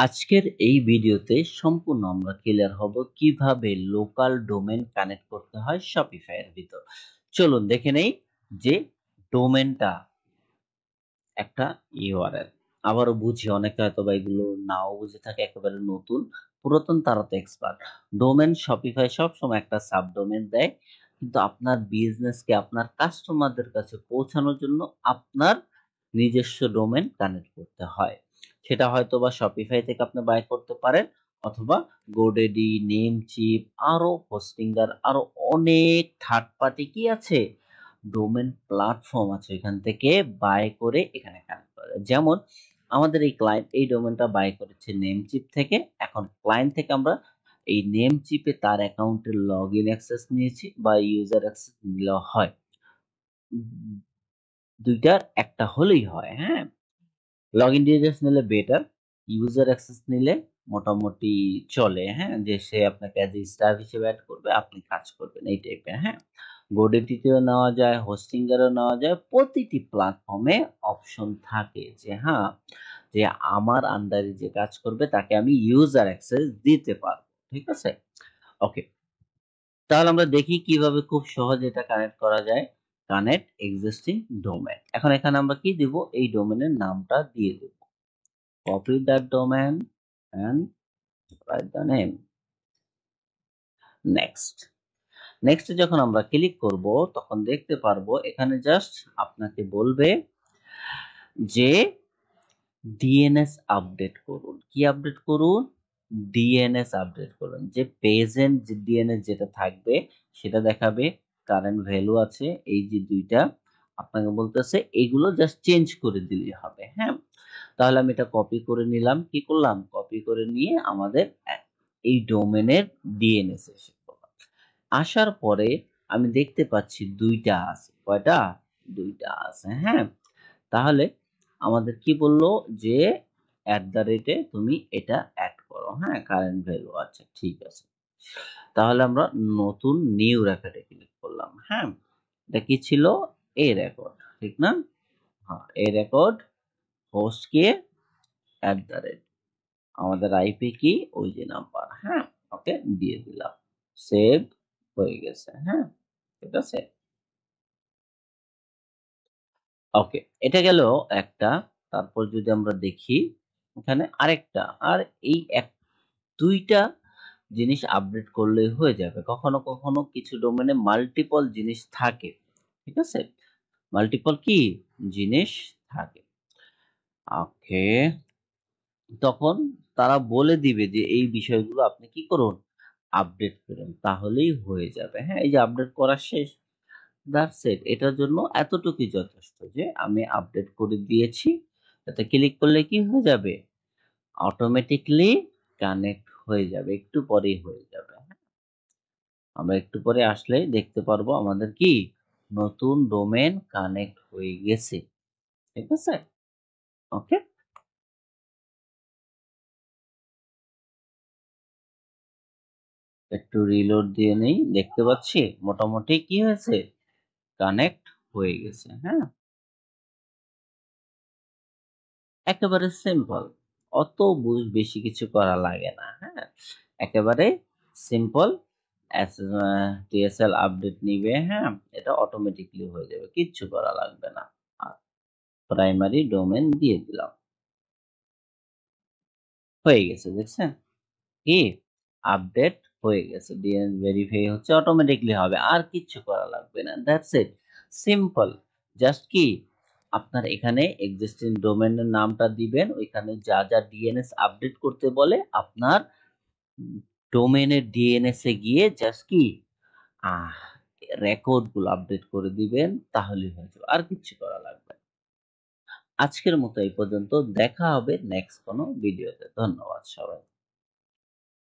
আজকের এই ভিডিওতে সম্পূর্ণ আমরা ক্লিয়ার হব কিভাবে লোকাল ডোমেন কানেক্ট করতে হয় শপিফাই এর ভিতর। চলুন দেখে নেই যে ডোমেনটা একটা ইউআরএল। আবারও বুঝি অনেকে হয়তো বা এগুলো নাও বুঝে থাকে, একেবারে নতুন পুরাতন তারা তো এক্সপার্ট। ডোমেন শপিফাই সবসময় একটা সাবডোমেন দেয়, কিন্তু আপনার বিজনেসকে আপনার কাস্টমারদের কাছে পৌঁছানোর জন্য আপনার নিজস্ব ডোমেন কানেক্ট করতে হয়। সেটা হয়তো বা শপিফাই থেকে আপনি বাই করতে পারেন, অথবা গোডেডি, নেমচিপ, আরো হোস্টিঙ্গার, আরো অনেক থার্ড পার্টি কি আছে, ডোমেন প্ল্যাটফর্ম আছে, এখান থেকে বাই করে এখানে কানেক্ট করা যায়। যেমন আমাদের এই ক্লায়েন্ট এই ডোমেনটা বাই করেছে নেমচিপ থেকে। এখন ক্লায়েন্ট থেকে আমরা এই নেমচিপে তার অ্যাকাউন্টের লগ ইন অ্যাক্সেস নিয়েছি বা ইউজার অ্যাক্সেস নিলেও হয়, দুইটার একটা হলেই হয়। হ্যাঁ, লগ ইন ডিটেলস নিলে বেটার, ইউজার অ্যাক্সেস নিলে মোটামুটি চলে। হ্যাঁ, যে সে আপনাকে অ্যাজ এ স্টাফ হিসেবে অ্যাড করবে, আপনি কাজ করবেন এই টাইপের। হ্যাঁ, গোডেটিতেও নেওয়া যায়, হোস্টিঙ্গারও নেওয়া যায়, প্রতিটি প্ল্যাটফর্মে অপশন থাকে যে হ্যাঁ, যে আমার আন্ডারে যে কাজ করবে তাকে আমি ইউজার অ্যাক্সেস দিতে পারবো। ঠিক আছে, ওকে। তাহলে আমরা দেখি কিভাবে খুব সহজে এটা কানেক্ট করা যায়। Connect existing domain. এখন এখানে আমরা কি দিব, এই ডোমেনের নামটা দিয়ে দেব। Copy that domain and write the name. Next. Next যখন আমরা ক্লিক করব তখন দেখতে পারবো এখানে জাস্ট আপনাকে বলবে যে ডিএনএস আপডেট করুন। কি আপডেট করুন? ডিএনএস আপডেট করুন। যে প্রেজেন্ট যে ডিএনএস যেটা থাকবে সেটা দেখাবে, কারেন্ট ভ্যালু আছে এই যে দুইটা, আপনাকে বলতেছে এগুলো জাস্ট চেঞ্জ করে দিলেই হবে। হ্যাঁ, তাহলে আমি এটা কপি করে নিলাম। কি করলাম? কপি করে নিয়ে আমাদের এই ডোমেনের ডিএনএস এসে পড়লাম। আসার পরে আমি দেখতে পাচ্ছি দুইটা আছে। কয়টা? দুইটা আছে। হ্যাঁ, তাহলে আমাদের কি বললো যে @ তুমি এটা অ্যাড করো। হ্যাঁ, কারেন্ট ভ্যালু আছে, ঠিক আছে। তাহলে আমরা নতুন নিউ রেকর্ডে ক্লিক করলাম। হ্যাঁ, এটা কি ছিল? এ রেকর্ড, ঠিক না? হ্যাঁ, এ রেকর্ড হোস্ট কে @ আমাদের আইপি কি, ওই যে নাম্বার। হ্যাঁ, ওকে দিয়ে দিলাম, সেভ হয়ে গেছে। হ্যাঁ, ঠিক আছে, ওকে। এটা গেল একটা। তারপর যদি আমরা দেখি এখানে আরেকটা, আর এই দুইটা জিনিস আপডেট করলেই হয়ে যাবে। কখনো কখনো কিছু ডোমেনে মাল্টিপল জিনিস থাকে, ঠিক আছে, মাল্টিপল কি জিনিস থাকে। ওকে, তখন তারা বলে দিবে যে এই বিষয়গুলো আপনি কি করুন, আপডেট করুন, তাহলেই হয়ে যাবে। হ্যাঁ, এই যে আপডেট করা শেষ, দ্যাটস ইট। এটার জন্য এতটুকুই যথেষ্ট যে আমি আপডেট করে দিয়েছি। এতে ক্লিক করলে কি হয়ে যাবে, অটোমেটিকলি কানেক্ট হয়ে যাবে, একটু পরেই হয়ে যাবে। আমরা একটু পরে আসলে দেখতে পারবো আমাদের কি নতুন ডোমেন কানেক্ট হয়ে গেছে। ঠিক আছে, ওকে। একটু রিলোড দিয়ে নেই, দেখতে পাচ্ছি মোটামুটি কি হয়েছে, কানেক্ট হয়ে গেছে। হ্যাঁ, একেবারে সিম্পল, অত বেশি কিছু করা লাগে না। হ্যাঁ, একেবারে সিম্পল। টিএসএল আপডেট নিবে, হ্যাঁ, এটা অটোমেটিকলি হয়ে যাবে, কিচ্ছু করা লাগবে না। আর প্রাইমারি ডোমেন দিয়ে দিলাম, হয়ে গেছে। দেখছেন কি, আপডেট হয়ে গেছে, ডিএনএস ভেরিফাই হচ্ছে, অটোমেটিকলি হবে, আর কিচ্ছু করা লাগবে না। That's it, simple. জাস্ট কি, আপনার এখানে এক্সিস্টিং ডোমেনের নামটা দিবেন, ওইখানে যা যা ডিএনএস আপডেট করতে বলে আপনার ডোমেনের ডিএনএস এ গিয়ে জাস্ট কি রেকর্ড গুলো আপডেট করে দিবেন, তাহলেই হয়ে যাবে, আর কিচ্ছু করা লাগবে না। আজকের মতো এই পর্যন্ত, দেখা হবে নেক্সট কোনো ভিডিওতে। ধন্যবাদ সবাই।